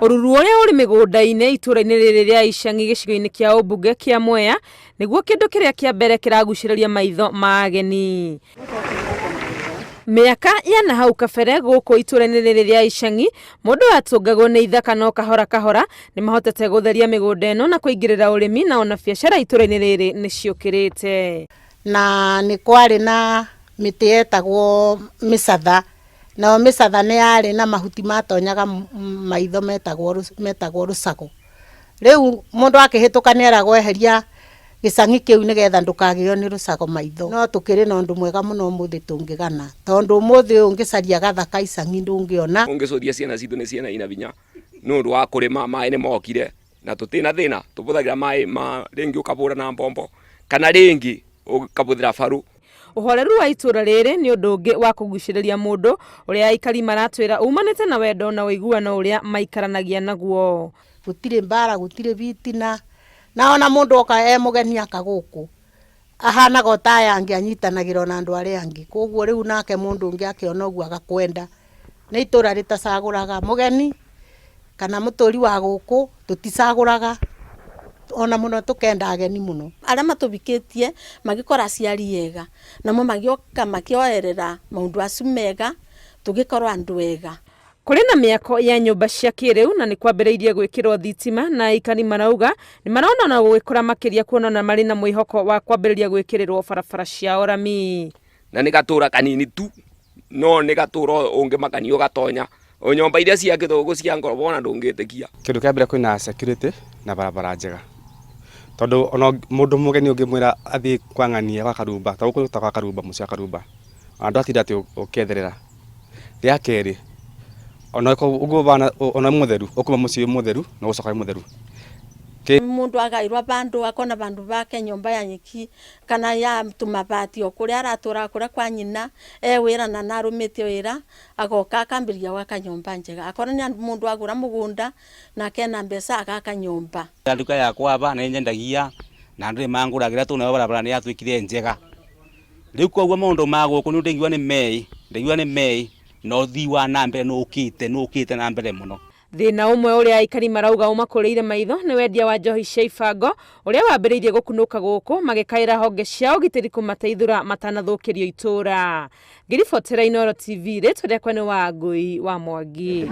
Ũruru ũrĩa ũrĩ mĩgũnda-inĩ itũũra-inĩ rĩrĩ rĩa Icang'I gĩcigo-inĩ kĩa ũmbunge kĩa Mwea nĩguo kĩndũ kĩrĩa kĩa mbere kĩragucĩrĩria maitho ma ageni. Mĩaka ya na hau kabere gũkũ itũũra-inĩ rĩrĩ rĩa Icang'I mũndũ atũngagwo nĩ ithaka no kahora kahora nĩ mahotete gũtheria mĩgũnda ĩno na kũingĩrĩra ũrĩmi na ona biacara itũũra-inĩ rĩrĩ nĩ ciũkĩrĩte. Na nĩ kwarĩ na mĩtĩ yetagwo mĩcatha. Na mĩcatha nĩ yarĩ na mahuti matonyaga maitho metagwo rũsago. Rĩu mũndũ akĩhĩtũka nĩ eragwo eheria gĩcang'i kĩu nĩgetha ndũkagĩo nĩ rũsago maitho. No tũkĩrĩ na ũndũ mwega mũno ũmũthĩ tũngĩgana. Tondũ ũmũthĩ ũyũ ũngĩcaria gathaka Icang'I ndũngĩona. Ũngĩcũria ciana citũ nĩ ciana ina binya. Nĩ ũndũ wa kũrĩma maĩ nĩ mokire na tũtina thĩna tũbũthagĩra maĩ rĩngĩ ũkabũra na mbombo kana rĩngĩ ũkabũthĩra baru. Ũhoreru wa itũũra rĩrĩ nĩ ũndũ ũngĩ wa kũgucĩrĩria mũndũ ũrĩa aikari maratwĩra umanĩte na wendo na ũiguano ũrĩa maikaranagia naguo. Gũtirĩ mbara, gũtirĩ bitina, na ona mũndũ oka mũgeni akagũkũ ahanaga ta angĩ anyitanagĩra na andũ arĩa angĩ. Koguo rĩu nake mũndũ ũngĩ akĩona ũguo agakwenda. Nĩ itũũra rĩtacagũraga mũgeni kana mũtũũri wa gũkũ tũticagũraga. Ona muno tukenda ageni muno. Arĩa matũbikĩtie magĩkora aciari ega namo magĩoka makĩoerera maũndũ acio mega tũgĩkorwo andũ ega. Kũrĩ na mĩako ya nyũmba cia kĩrĩu na nĩ kwambĩrĩirie gwĩkĩrwo thitima na Icang'I marauga nĩ marona na gũgĩkũra makĩria kuona na marĩ na mwĩhoko wa kwambĩrĩria gwĩkĩrĩrwo barabara cia ũrami. Na nĩ gatũũra kanini tu no nĩ gatũũra ũngĩmakania ũgatonya. O nyũmba iria ciakĩtwo gũkũ cia ngoroba ona ndũngĩtĩkia. Kĩndũ kĩa mbere kwĩna security na barabara njega. Tondũ ona mũndũ mũgeni ũngĩmwĩra athiĩ kwa ng'ania kwa Karumba ta gũkũ kwa Karumba mũciĩ Karumba andũ atinda atĩ ũkĩetherera. Rĩa kerĩ ona ona mũtheru ũkuma mũciĩ mũtheru na gũcoka mũtheru. Mũndũ agairwa bandũ akona bandũ bake nyũmba ya nyeki kana ya tumabati kũrĩa aratũra kũrĩa kwa nyina wĩra na narũmĩte wĩra agoka akambĩrĩria gwaka nyũmba njega. Akona nĩ mũndũ agũra mũgũnda na akena mbeca agaka nyũmba. Nduka yakwa aba nĩ nyendagia na ndĩ mangũragĩra tũna barabara nĩ yatwĩkire njega. Rĩu koguo maũndũ ma gũkũ nĩ ndĩigua nĩ mei no thiwa na mbere nũkĩte na mbere mũno. Thĩna ũmwe ũrĩa aikari marauga ũmakũrĩire maitho nĩ wendia wa njohi cia ibango ũrĩa wambĩrĩirie gũkunũka gũkũ magĩkaĩra honge cia ũgitĩri kũmateithũra matanathũkĩrio itũũra. Ngĩribotera Inooro TV rĩtwa rĩakwa nĩ Wangũi wa Mwangi.